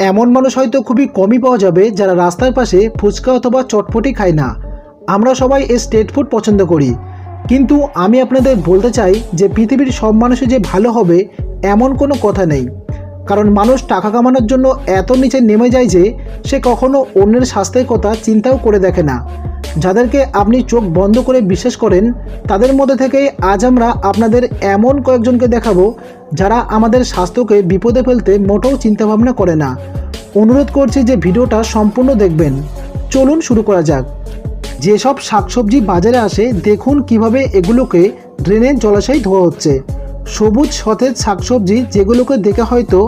এমন মানুষ হয়তো খুবই কমই পাওয়া যাবে যারা রাস্তার পাশে ফুচকা অথবা চটপটি খায় না। আমরা সবাই এই স্ট্রিট ফুড পছন্দ করি, কিন্তু আমি আপনাদের বলতে চাই যে পৃথিবীর সব মানুষই যে ভালো হবে এমন কোনো কথা নেই। কারণ মানুষ টাকা কামানোর জন্য এত নিচে নেমে যায় যে সে কখনো অন্যের স্বাস্থ্যের কথা চিন্তাও করে দেখে না। যাদেরকে আপনি চোখ বন্ধ করে বিশ্বাস করেন, তাদের মধ্যে থেকে আজ আমরা আপনাদের এমন কয়েকজনকে দেখাবো যারা আমাদের স্বাস্থ্যকে বিপদে ফেলতে মোটেও চিন্তাভাবনা করে না। অনুরোধ করছি যে ভিডিওটা সম্পূর্ণ দেখবেন। চলুন শুরু করা যাক। যেসব শাকসবজি বাজারে আসে দেখুন কিভাবে এগুলোকে ড্রেনের জলাশয়ে ধোয়া হচ্ছে। সবুজ সতেজ শাকসবজি যেগুলোকে দেখে হয়তো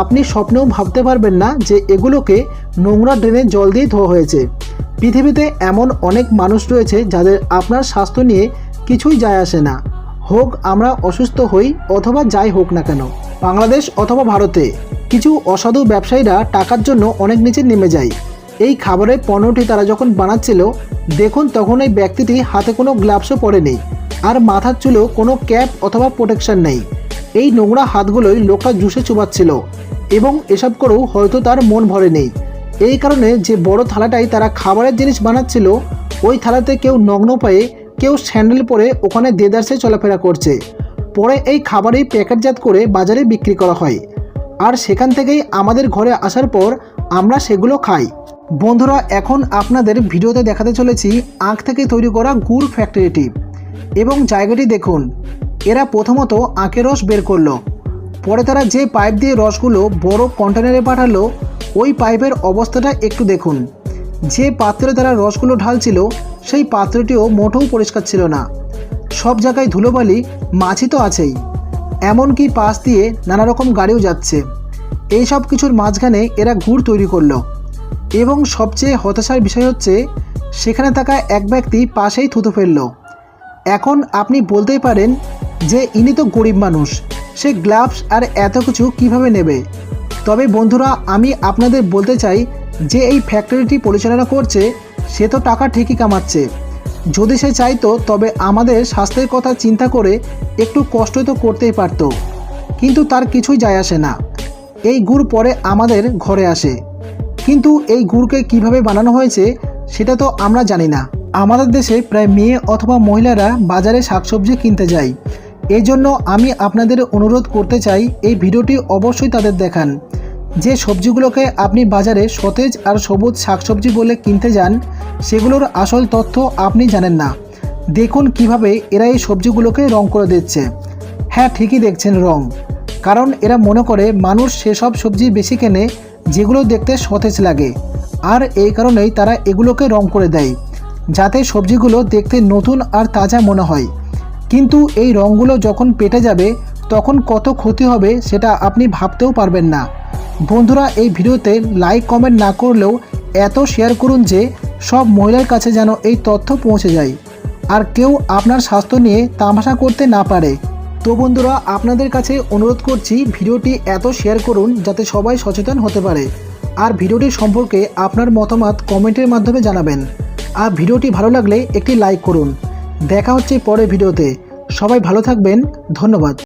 আপনি স্বপ্নেও ভাবতে পারবেন না যে এগুলোকে নোংরা ড্রেনের জল দিয়ে ধোয়া হয়েছে। পৃথিবীতে এমন অনেক মানুষ রয়েছে যাদের আপনার স্বাস্থ্য নিয়ে কিছুই যায় আসে না, হোক আমরা অসুস্থ হই অথবা যাই হোক না কেন। বাংলাদেশ অথবা ভারতে কিছু অসাধু ব্যবসায়ীরা টাকার জন্য অনেক নিচে নেমে যায়। এই খাবারের পণ্যটি তারা যখন বানাচ্ছিল দেখুন তখন এই ব্যক্তিটি হাতে কোনো গ্লাভসও পরেনি, আর মাথার চুলেও কোনো ক্যাপ অথবা প্রোটেকশন নেই। এই নোংরা হাতগুলোই লোকটা জুসে চুবাচ্ছিল এবং এসব করেও হয়তো তার মন ভরে নেই। এই কারণে যে বড় থালাটাই তারা খাবারের জিনিস বানাচ্ছিল ওই থালাতে কেউ নগ্ন পায়ে, কেউ স্যান্ডেল পরে ওখানে দেদারসে চলাফেরা করছে। পরে এই খাবারই প্যাকেটজাত করে বাজারে বিক্রি করা হয়, আর সেখান থেকেই আমাদের ঘরে আসার পর আমরা সেগুলো খাই। বন্ধুরা, এখন আপনাদের ভিডিওতে দেখাতে চলেছি আখ থেকে তৈরি করা গুড় ফ্যাক্টরিটি এবং জায়গাটি দেখুন। এরা প্রথমত আখের রস বের করলো, পরে তারা যে পাইপ দিয়ে রসগুলো বড় কন্টেনারে পাঠালো ওই পাইপের অবস্থাটা একটু দেখুন। যে পাত্রে তারা রসগুলো ঢালছিল সেই পাত্রটিও মোটেও পরিষ্কার ছিল না। সব জায়গায় ধুলোবালি, মাছি তো আছেই, এমনকি পাশ দিয়ে নানা রকম গাড়িও যাচ্ছে। এই সব কিছুর মাঝখানে এরা গুড় তৈরি করলো এবং সবচেয়ে হতাশার বিষয় হচ্ছে সেখানে থাকা এক ব্যক্তি পাশেই থুতু ফেলল। এখন আপনি বলতেই পারেন যে ইনি তো গরিব মানুষ, সে গ্লাভস আর এত কিছু কিভাবে নেবে। তবে বন্ধুরা, আমি আপনাদের বলতে চাই যে এই ফ্যাক্টরিটি পরিচালনা করছে সে তো টাকা ঠিকই কামাচ্ছে। যদি সে চাইতো তবে আমাদের স্বাস্থ্যের কথা চিন্তা করে একটু কষ্ট তো করতেই পারতো, কিন্তু তার কিছুই যায় আসে না। এই গুড় পরে আমাদের ঘরে আসে, কিন্তু এই গুড়কে কিভাবে বানানো হয়েছে সেটা তো আমরা জানি না। আমাদের দেশে প্রায় মেয়ে অথবা মহিলারা বাজারে শাকসবজি কিনতে যায়। এই জন্য আমি আপনাদের অনুরোধ করতে চাই এই ভিডিওটি অবশ্যই তাদের দেখান। যে সবজিগুলোকে আপনি বাজারে সতেজ আর সবুজ শাকসবজি বলে কিনতে যান সেগুলোর আসল তথ্য আপনি জানেন না। দেখুন কিভাবে এরা এই সবজিগুলোকে রং করে দিচ্ছে। হ্যাঁ, ঠিকই দেখছেন, রং। কারণ এরা মনে করে মানুষ সেসব সবজি বেশি কেনে যেগুলো দেখতে সতেজ লাগে, আর এই কারণেই তারা এগুলোকে রং করে দেয় যাতে সবজিগুলো দেখতে নতুন আর তাজা মনে হয়। কিন্তু এই রঙগুলো যখন পেটে যাবে তখন কত ক্ষতি হবে সেটা আপনি ভাবতেও পারবেন না। বন্ধুরা, এই ভিডিওতে লাইক কমেন্ট না করলেও এত শেয়ার করুন যে সব মহিলার কাছে যেন এই তথ্য পৌঁছে যায় আর কেউ আপনার স্বাস্থ্য নিয়ে তামাশা করতে না পারে। তো বন্ধুরা, আপনাদের কাছে অনুরোধ করছি ভিডিওটি এত শেয়ার করুন যাতে সবাই সচেতন হতে পারে, আর ভিডিওটি সম্পর্কে আপনার মতামত কমেন্টের মাধ্যমে জানাবেন। আর ভিডিওটি ভালো লাগলে একটি লাইক করুন। দেখা হচ্ছে পরের ভিডিওতে। সবাই ভালো থাকবেন, ধন্যবাদ।